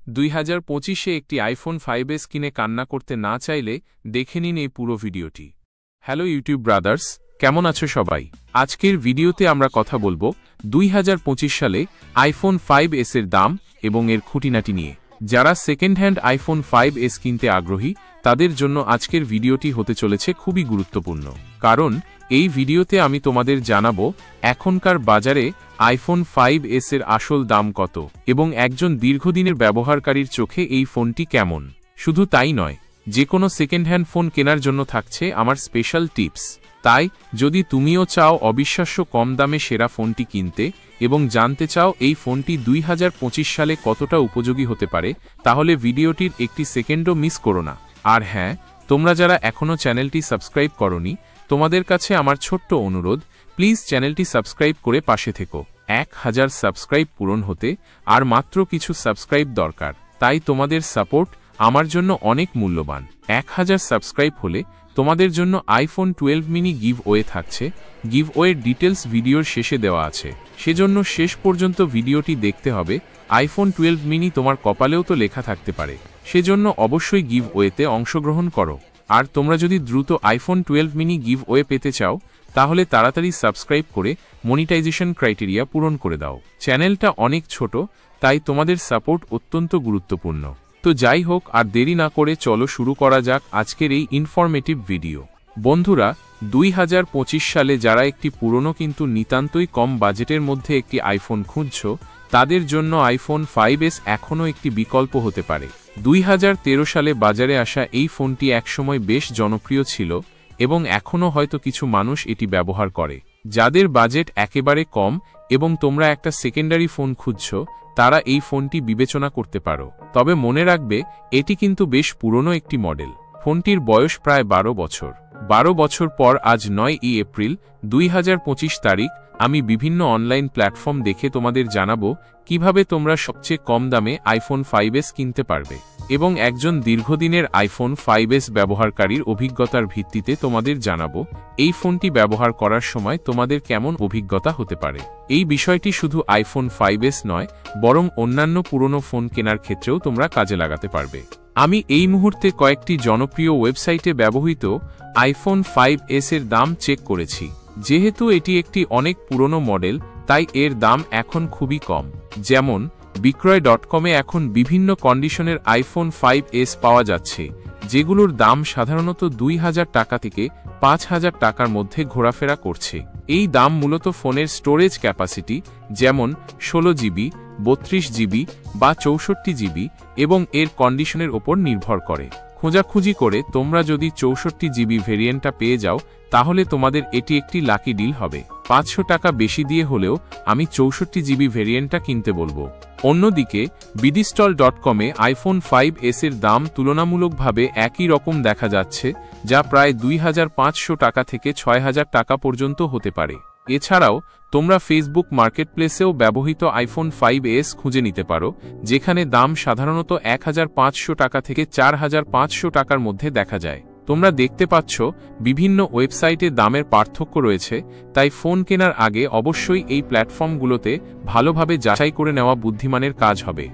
2025-এ একটি iPhone 5s কিনে কান্না করতে না চাইলে দেখে নিন এই পুরো ভিডিওটি। হ্যালো ইউটিউব ব্রাদার্স, কেমন আছো সবাই? আজকের ভিডিওতে আমরা কথা বলবো 2025 সালে আইফোন 5s এর দাম এবং এর খুঁটিনাটি নিয়ে। যারা সেকেন্ড হ্যান্ড আইফোন 5s কিনতে আগ্রহী তাদের জন্য আজকের ভিডিওটি হতে চলেছে খুবই গুরুত্বপূর্ণ, কারণ এই ভিডিওতে আমি তোমাদের জানাবো এখনকার বাজারে আইফোন 5s এর আসল দাম কত এবং একজন দীর্ঘদিনের ব্যবহারকারীর চোখে এই ফোনটি কেমন। শুধু তাই নয়, যে কোনো সেকেন্ড হ্যান্ড ফোন কেনার জন্য থাকছে আমার স্পেশাল টিপস। তাই যদি তুমিও চাও অবিশ্বাস্য কম দামে সেরা ফোনটি কিনতে এবং জানতে চাও এই ফোনটি 2025 সালে কতটা উপযোগী হতে পারে, তাহলে ভিডিওটির একটি সেকেন্ডও মিস করো না। আর হ্যাঁ, তোমরা যারা এখনও চ্যানেলটি সাবস্ক্রাইব করোনি, তোমাদের কাছে আমার ছোট্ট অনুরোধ, প্লিজ চ্যানেলটি সাবস্ক্রাইব করে পাশে থেকো। 1000 সাবস্ক্রাইব পূরণ হতে আর মাত্র কিছু সাবস্ক্রাইব দরকার, তাই তোমাদের সাপোর্ট আমার জন্য অনেক মূল্যবান। 1000 সাবস্ক্রাইব হলে তোমাদের জন্য আইফোন 12 মিনি গিভ ওয়ে থাকছে। গিভ ওয়ের ডিটেলস ভিডিওর শেষে দেওয়া আছে, সেজন্য শেষ পর্যন্ত ভিডিওটি দেখতে হবে। আইফোন 12 মিনি তোমার কপালেও তো লেখা থাকতে পারে, সেজন্য অবশ্যই গিভ ওয়েতে অংশগ্রহণ করো। আর তোমরা যদি দ্রুত আইফোন 12 মিনি গিভ ওয়ে পেতে চাও, তাহলে তাড়াতাড়ি সাবস্ক্রাইব করে মনিটাইজেশন ক্রাইটেরিয়া পূরণ করে দাও। চ্যানেলটা অনেক ছোট, তাই তোমাদের সাপোর্ট অত্যন্ত গুরুত্বপূর্ণ। তো যাই হোক, আর দেরি না করে চলো শুরু করা যাক আজকের এই ইনফরমেটিভ ভিডিও। বন্ধুরা, 2025 সালে যারা একটি পুরনো কিন্তু নিতান্তই কম বাজেটের মধ্যে একটি আইফোন খুঁজছো, তাদের জন্য আইফোন 5s এখনও একটি বিকল্প হতে পারে। 2013 সালে বাজারে আসা এই ফোনটি একসময় বেশ জনপ্রিয় ছিল এবং এখনও হয়তো কিছু মানুষ এটি ব্যবহার করে। যাদের বাজেট একেবারে কম এবং তোমরা একটা সেকেন্ডারি ফোন খুঁজছো, তারা এই ফোনটি বিবেচনা করতে পারো। তবে মনে রাখবে, এটি কিন্তু বেশ পুরনো একটি মডেল। ফোনটির বয়স প্রায় 12 বছর। 12 বছর পর আজ 9ই এপ্রিল 2025 তারিখ আমি বিভিন্ন অনলাইন প্ল্যাটফর্ম দেখে তোমাদের জানাবো কিভাবে তোমরা সবচেয়ে কম দামে আইফোন 5s কিনতে পারবে এবং একজন দীর্ঘদিনের আইফোন 5s ব্যবহারকারীর অভিজ্ঞতার ভিত্তিতে তোমাদের জানাবো এই ফোনটি ব্যবহার করার সময় তোমাদের কেমন অভিজ্ঞতা হতে পারে। এই বিষয়টি শুধু আইফোন 5s নয়, বরং অন্যান্য পুরনো ফোন কেনার ক্ষেত্রেও তোমরা কাজে লাগাতে পারবে। আমি এই মুহূর্তে কয়েকটি জনপ্রিয় ওয়েবসাইটে ব্যবহৃত আইফোন 5s এর দাম চেক করেছি। যেহেতু এটি একটি অনেক পুরনো মডেল, তাই এর দাম এখন খুবই কম। যেমন বিক্রয়.com-এ এখন বিভিন্ন কন্ডিশনের আইফোন 5s পাওয়া যাচ্ছে, যেগুলোর দাম সাধারণত 2000 টাকা থেকে 5000 টাকার মধ্যে ঘোরাফেরা করছে। এই দাম মূলত ফোনের স্টোরেজ ক্যাপাসিটি, যেমন 16 জিবি, 32 জিবি বা 64 জিবি এবং এর কন্ডিশনের ওপর নির্ভর করে। খোঁজাখুঁজি করে তোমরা যদি 64 জিবি ভেরিয়েন্টটা পেয়ে যাও, তাহলে তোমাদের এটি একটি লাকি ডিল হবে। 500 টাকা বেশি দিয়ে হলেও আমি 64 জিবি ভেরিয়েন্টটা কিনতে বলবো। অন্যদিকে bidistall.com-এ আইফোন 5s এর দাম তুলনামূলকভাবে একই রকম দেখা যাচ্ছে, যা প্রায় 2500 টাকা থেকে 6000 টাকা পর্যন্ত হতে পারে। এছাড়াও তোমরা ফেসবুক মার্কেটপ্লেসেও ব্যবহৃত আইফোন 5s খুঁজে নিতে পারো, যেখানে দাম সাধারণত 1500 টাকা থেকে 4500 টাকার মধ্যে দেখা যায়। তোমরা দেখতে পাচ্ছ বিভিন্ন ওয়েবসাইটে দামের পার্থক্য রয়েছে, তাই ফোন কেনার আগে অবশ্যই এই প্ল্যাটফর্মগুলোতে ভালোভাবে যাচাই করে নেওয়া বুদ্ধিমানের কাজ হবে।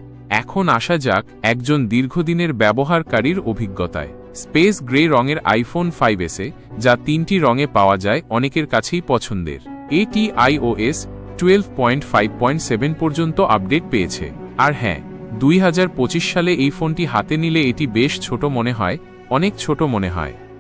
এখন আসা যাক একজন দীর্ঘদিনের ব্যবহারকারীর অভিজ্ঞতায়। স্পেস গ্রে রঙের আইফোন 5s-এ, যা 3টি রঙে পাওয়া যায়, অনেকের কাছেই পছন্দের। এটি iOS 12.5.7 পর্যন্ত আপডেট পেয়েছে। আর হ্যাঁ, 2025 সালে এই ফোনটি হাতে নিলে এটি বেশ ছোট মনে হয়, অনেক ছোট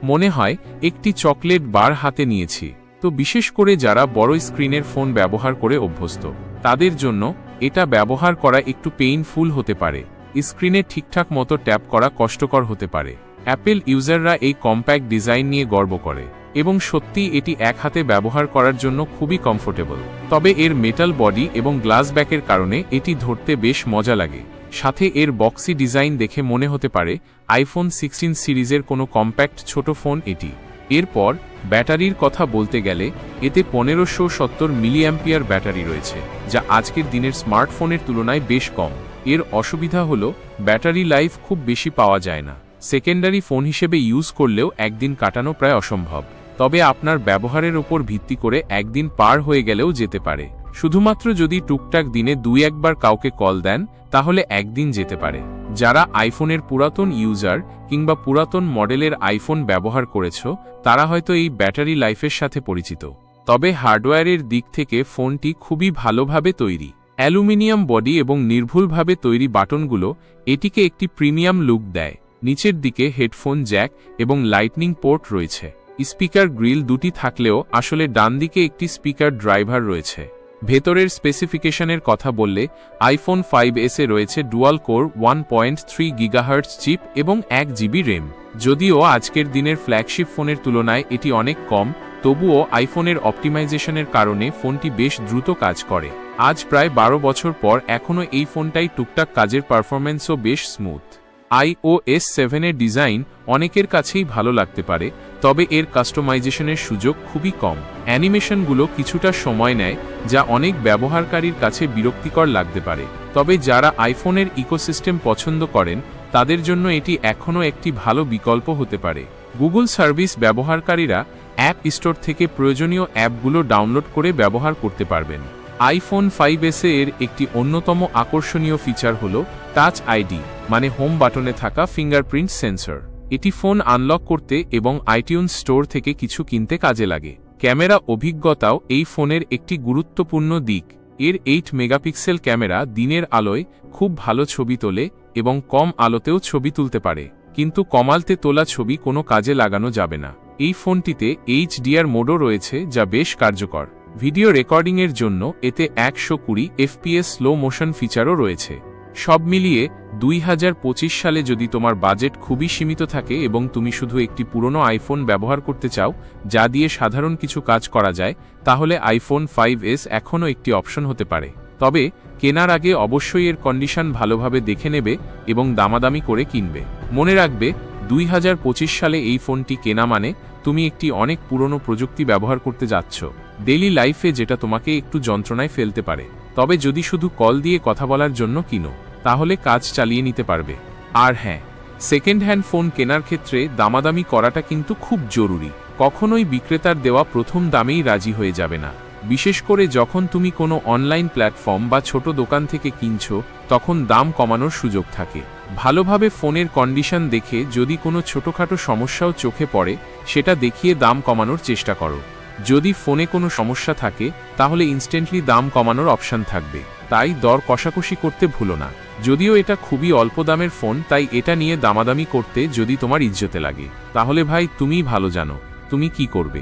মনে হয় একটি চকলেট বার হাতে নিয়েছি। তো বিশেষ করে যারা বড় স্ক্রিনের ফোন ব্যবহার করে অভ্যস্ত, তাদের জন্য এটা ব্যবহার করা একটু পেইনফুল হতে পারে। স্ক্রিনে ঠিকঠাক মতো ট্যাপ করা কষ্টকর হতে পারে। অ্যাপেল ইউজাররা এই কম্প্যাক্ট ডিজাইন নিয়ে গর্ব করে এবং সত্যি এটি এক হাতে ব্যবহার করার জন্য খুবই কমফোর্টেবল। তবে এর মেটাল বডি এবং গ্লাস ব্যাকের কারণে এটি ধরতে বেশ মজা লাগে। সাথে এর বক্সি ডিজাইন দেখে মনে হতে পারে আইফোন 16 সিরিজের কোনো কম্প্যাক্ট ছোট ফোন এটি। এরপর ব্যাটারির কথা বলতে গেলে এতে 1570 মিলিঅ্যাম্পিয়ার ব্যাটারি রয়েছে, যা আজকের দিনের স্মার্টফোনের তুলনায় বেশ কম। এর অসুবিধা হলো ব্যাটারি লাইফ খুব বেশি পাওয়া যায় না। সেকেন্ডারি ফোন হিসেবে ইউজ করলেও একদিন কাটানো প্রায় অসম্ভব। তবে আপনার ব্যবহারের ওপর ভিত্তি করে একদিন পার হয়ে গেলেও যেতে পারে। শুধুমাত্র যদি টুকটাক দিনে 2-1 বার কাউকে কল দেন তাহলে একদিন যেতে পারে। যারা আইফোনের পুরাতন ইউজার কিংবা পুরাতন মডেলের আইফোন ব্যবহার করেছ তারা হয়তো এই ব্যাটারি লাইফের সাথে পরিচিত। তবে হার্ডওয়্যারের দিক থেকে ফোনটি খুবই ভালোভাবে তৈরি। অ্যালুমিনিয়াম বডি এবং নির্ভুলভাবে তৈরি বাটনগুলো এটিকে একটি প্রিমিয়াম লুক দেয়। নিচের দিকে হেডফোন জ্যাক এবং লাইটনিং পোর্ট রয়েছে। স্পিকার গ্রিল দুটি থাকলেও আসলে ডান দিকে একটি স্পিকার ড্রাইভার রয়েছে। ভেতরের স্পেসিফিকেশনের কথা বললে আইফোন 5s এ রয়েছে ডুয়াল কোর 1.3 গিগাহার্টজ চিপ এবং 1 জিবি র্যাম। যদিও আজকের দিনের ফ্ল্যাগশিপ ফোনের তুলনায় এটি অনেক কম, তবুও আইফোনের অপটিমাইজেশনের কারণে ফোনটি বেশ দ্রুত কাজ করে। আজ প্রায় 12 বছর পর এখনও এই ফোনটাই টুকটাক কাজের পারফরম্যান্সও বেশ স্মুথ। iOS 7 এর ডিজাইন অনেকের কাছেই ভালো লাগতে পারে, তবে এর কাস্টমাইজেশনের সুযোগ খুবই কম। অ্যানিমেশনগুলো কিছুটা সময় নেয়, যা অনেক ব্যবহারকারীর কাছে বিরক্তিকর লাগতে পারে। তবে যারা আইফোনের ইকোসিস্টেম পছন্দ করেন তাদের জন্য এটি এখনও একটি ভালো বিকল্প হতে পারে। গুগল সার্ভিস ব্যবহারকারীরা অ্যাপ স্টোর থেকে প্রয়োজনীয় অ্যাপগুলো ডাউনলোড করে ব্যবহার করতে পারবেন। আইফোন 5s এর একটি অন্যতম আকর্ষণীয় ফিচার হল টাচ আইডি, মানে হোম বাটনে থাকা ফিঙ্গারপ্রিন্ট সেন্সর। এটি ফোন আনলক করতে এবং আইটিউনস স্টোর থেকে কিছু কিনতে কাজে লাগে। ক্যামেরা অভিজ্ঞতাও এই ফোনের একটি গুরুত্বপূর্ণ দিক। এর 8 মেগাপিক্সেল ক্যামেরা দিনের আলোয় খুব ভালো ছবি তোলে এবং কম আলোতেও ছবি তুলতে পারে, কিন্তু কমালতে তোলা ছবি কোনো কাজে লাগানো যাবে না। এই ফোনটিতে HDR মোডও রয়েছে, যা বেশ কার্যকর। ভিডিও রেকর্ডিংয়ের জন্য এতে 120 FPS স্লো মোশন ফিচারও রয়েছে। সব মিলিয়ে 2025 সালে যদি তোমার বাজেট খুবই সীমিত থাকে এবং তুমি শুধু একটি পুরনো আইফোন ব্যবহার করতে চাও যা দিয়ে সাধারণ কিছু কাজ করা যায়, তাহলে আইফোন 5s এখনও একটি অপশন হতে পারে। তবে কেনার আগে অবশ্যই এর কন্ডিশন ভালোভাবে দেখে নেবে এবং দামাদামি করে কিনবে। মনে রাখবে, 2025 সালে এই ফোনটি কেনা মানে তুমি একটি অনেক পুরনো প্রযুক্তি ব্যবহার করতে যাচ্ছ ডেইলি লাইফে, যেটা তোমাকে একটু যন্ত্রণায় ফেলতে পারে। তবে যদি শুধু কল দিয়ে কথা বলার জন্য কিনো তাহলে কাজ চালিয়ে নিতে পারবে। আর হ্যাঁ, সেকেন্ড হ্যান্ড ফোন কেনার ক্ষেত্রে দামাদামি করাটা কিন্তু খুব জরুরি। কখনোই বিক্রেতার দেওয়া প্রথম দামেই রাজি হয়ে যাবে না। বিশেষ করে যখন তুমি কোনো অনলাইন প্ল্যাটফর্ম বা ছোট দোকান থেকে কিনছো, তখন দাম কমানোর সুযোগ থাকে। ভালোভাবে ফোনের কন্ডিশন দেখে যদি কোনো ছোটখাটো সমস্যাও চোখে পড়ে সেটা দেখিয়ে দাম কমানোর চেষ্টা করো। যদি ফোনে কোনো সমস্যা থাকে তাহলে ইনস্ট্যান্টলি দাম কমানোর অপশন থাকবে, তাই দর কষাকষি করতে ভুলো না। যদিও এটা খুবই অল্প দামের ফোন, তাই এটা নিয়ে দামাদামি করতে যদি তোমার ইজ্জতে লাগে তাহলে ভাই তুমিই ভালো জানো তুমি কি করবে।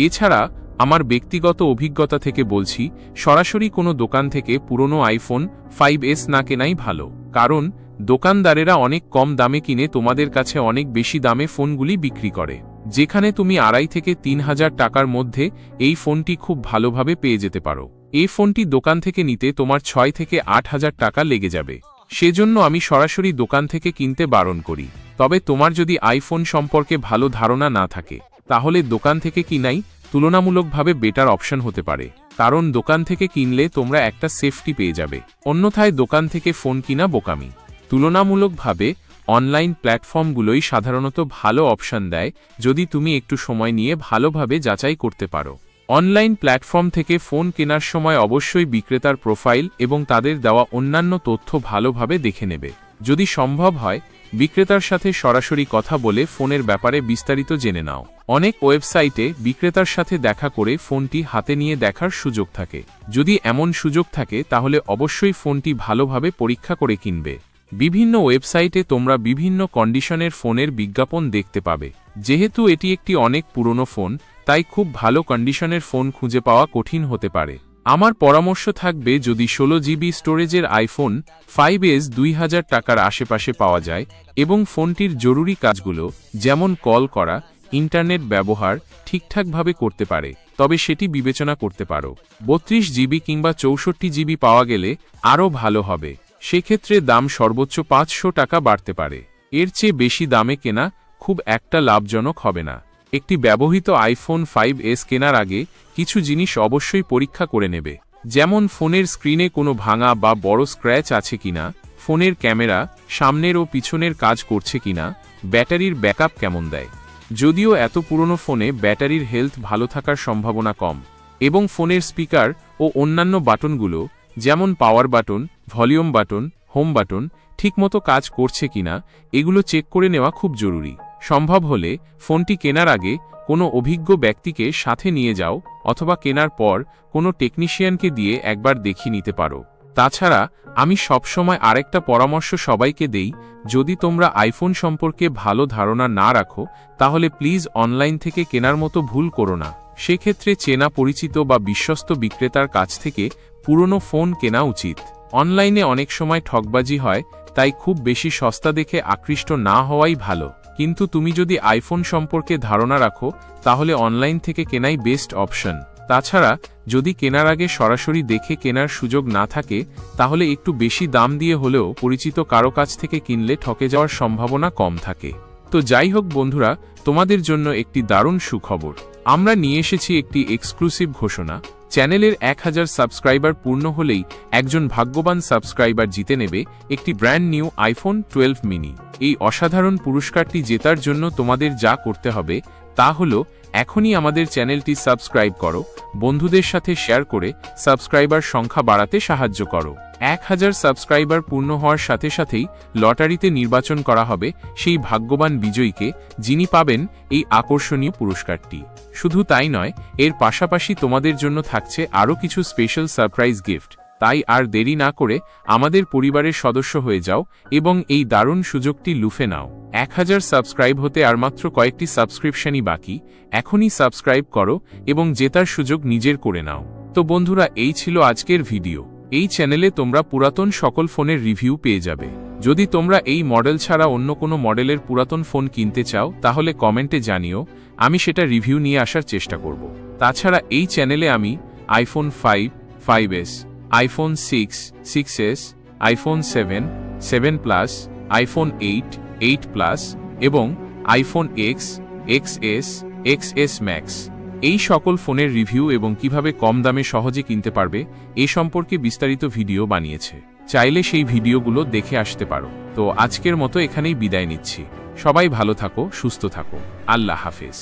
এছাড়া আমার ব্যক্তিগত অভিজ্ঞতা থেকে বলছি, সরাসরি কোনো দোকান থেকে পুরনো আইফোন 5s না কেনাই ভালো, কারণ দোকানদারেরা অনেক কম দামে কিনে তোমাদের কাছে অনেক বেশি দামে ফোনগুলি বিক্রি করে। যেখানে তুমি 2,500 থেকে 3,000 টাকার মধ্যে এই ফোনটি খুব ভালোভাবে পেয়ে যেতে পারো, এই ফোনটি দোকান থেকে নিতে তোমার 6,000 থেকে 8,000 টাকা লেগে যাবে। সেজন্য আমি সরাসরি দোকান থেকে কিনতে বারণ করি। তবে তোমার যদি আইফোন সম্পর্কে ভালো ধারণা না থাকে তাহলে দোকান থেকে কিনাই তুলনামূলকভাবে বেটার অপশন হতে পারে, কারণ দোকান থেকে কিনলে তোমরা একটা সেফটি পেয়ে যাবে। অন্যথায় দোকান থেকে ফোন কিনা বোকামি। তুলনামূলকভাবে অনলাইন প্ল্যাটফর্মগুলোই সাধারণত ভালো অপশন দেয় যদি তুমি একটু সময় নিয়ে ভালোভাবে যাচাই করতে পারো। অনলাইন প্ল্যাটফর্ম থেকে ফোন কেনার সময় অবশ্যই বিক্রেতার প্রোফাইল এবং তাদের দেওয়া অন্যান্য তথ্য ভালোভাবে দেখে নেবে। যদি সম্ভব হয় বিক্রেতার সাথে সরাসরি কথা বলে ফোনের ব্যাপারে বিস্তারিত জেনে নাও। অনেক ওয়েবসাইটে বিক্রেতার সাথে দেখা করে ফোনটি হাতে নিয়ে দেখার সুযোগ থাকে। যদি এমন সুযোগ থাকে তাহলে অবশ্যই ফোনটি ভালোভাবে পরীক্ষা করে কিনবে। বিভিন্ন ওয়েবসাইটে তোমরা বিভিন্ন কন্ডিশনের ফোনের বিজ্ঞাপন দেখতে পাবে। যেহেতু এটি একটি অনেক পুরনো ফোন, তাই খুব ভালো কন্ডিশনের ফোন খুঁজে পাওয়া কঠিন হতে পারে। আমার পরামর্শ থাকবে, যদি 16 জিবি স্টোরেজের আইফোন 5s 2,000 টাকার আশেপাশে পাওয়া যায় এবং ফোনটির জরুরি কাজগুলো যেমন কল করা, ইন্টারনেট ব্যবহার ঠিকঠাকভাবে করতে পারে, তবে সেটি বিবেচনা করতে পারো। 32 জিবি কিংবা 64 জিবি পাওয়া গেলে আরও ভালো হবে। সেক্ষেত্রে দাম সর্বোচ্চ 500 টাকা বাড়তে পারে। এর চেয়ে বেশি দামে কেনা খুব একটা লাভজনক হবে না। একটি ব্যবহৃত আইফোন 5s কেনার আগে কিছু জিনিস অবশ্যই পরীক্ষা করে নেবে, যেমন ফোনের স্ক্রিনে কোনো ভাঙা বা বড় স্ক্র্যাচ আছে কিনা, ফোনের ক্যামেরা সামনের ও পিছনের কাজ করছে কিনা, ব্যাটারির ব্যাকআপ কেমন দেয়। যদিও এত পুরনো ফোনে ব্যাটারির হেলথ ভালো থাকার সম্ভাবনা কম, এবং ফোনের স্পিকার ও অন্যান্য বাটনগুলো যেমন power button, volume button, home button ঠিকমতো কাজ করছে কিনা এগুলো চেক করে নেওয়া খুব জরুরি। সম্ভব হলে ফোনটি কেনার আগে কোনো অভিজ্ঞ ব্যক্তিকে সাথে নিয়ে যাও অথবা কেনার পর কোনো টেকনিশিয়ানকে দিয়ে একবার দেখিয়ে নিতে পারো। তাছাড়া আমি সবসময় আরেকটা পরামর্শ সবাইকে দেই, যদি তোমরা আইফোন সম্পর্কে ভালো ধারণা না রাখো তাহলে প্লিজ অনলাইন থেকে কেনার মতো ভুল করো না। সেক্ষেত্রে চেনা পরিচিত বা বিশ্বস্ত বিক্রেতার কাছ থেকে পুরনো ফোন কেনা উচিত। অনলাইনে অনেক সময় ঠকবাজি হয়, তাই খুব বেশি সস্তা দেখে আকৃষ্ট না হওয়াই ভালো। কিন্তু তুমি যদি আইফোন সম্পর্কে ধারণা রাখো তাহলে অনলাইন থেকে কেনাই বেস্ট অপশন। তাছাড়া যদি কেনার আগে সরাসরি দেখে কেনার সুযোগ না থাকে তাহলে একটু বেশি দাম দিয়ে হলেও পরিচিত কারো কাছ থেকে কিনলে ঠকে যাওয়ার সম্ভাবনা কম থাকে। তো যাই হোক বন্ধুরা, তোমাদের জন্য একটি দারুণ সুখবর। আমরা নিয়ে এসেছি একটি এক্সক্লুসিভ ঘোষণা। চ্যানেলের 1000 সাবস্ক্রাইবার পূর্ণ হলেই একজন ভাগ্যবান সাবস্ক্রাইবার জিতে নেবে একটি ব্র্যান্ড নিউ আইফোন 12 মিনি। এই অসাধারণ পুরস্কারটি জেতার জন্য তোমাদের যা করতে হবে তা হলো এখনই আমাদের চ্যানেলটি সাবস্ক্রাইব করো, বন্ধুদের সাথে শেয়ার করে সাবস্ক্রাইবার সংখ্যা বাড়াতে সাহায্য করো। 1000 সাবস্ক্রাইবার পূর্ণ হওয়ার সাথে সাথেই লটারিতে নির্বাচন করা হবে সেই ভাগ্যবান বিজয়ীকে, যিনি পাবেন এই আকর্ষণীয় পুরস্কারটি। শুধু তাই নয়, এর পাশাপাশি তোমাদের জন্য থাকছে আরও কিছু স্পেশাল সারপ্রাইজ গিফট। তাই আর দেরি না করে আমাদের পরিবারের সদস্য হয়ে যাও এবং এই দারুণ সুযোগটি লুফে নাও। 1000 সাবস্ক্রাইব হতে আর মাত্র কয়েকটি সাবস্ক্রিপশনই বাকি। এখনই সাবস্ক্রাইব করো এবং জেতার সুযোগ নিজের করে নাও। তো বন্ধুরা, এই ছিল আজকের ভিডিও। এই চ্যানেলে তোমরা পুরাতন সকল ফোনের রিভিউ পেয়ে যাবে। যদি তোমরা এই মডেল ছাড়া অন্য কোনো মডেলের পুরাতন ফোন কিনতে চাও তাহলে কমেন্টে জানিও, আমি সেটা রিভিউ নিয়ে আসার চেষ্টা করব। তাছাড়া এই চ্যানেলে আমি iPhone 5, 5s, iPhone 6, 6s, iPhone 7, 7 plus, iPhone 8, 8 plus এবং iPhone X, XS, XS Max এই সকল ফোনের রিভিউ এবং কিভাবে কম দামে সহজে কিনতে পারবে এ সম্পর্কে বিস্তারিত ভিডিও বানিয়েছে। চাইলে সেই ভিডিওগুলো দেখে আসতে পারো। তো আজকের মতো এখানেই বিদায় নিচ্ছি। সবাই ভালো থাকো, সুস্থ থাকো। আল্লাহ হাফেজ।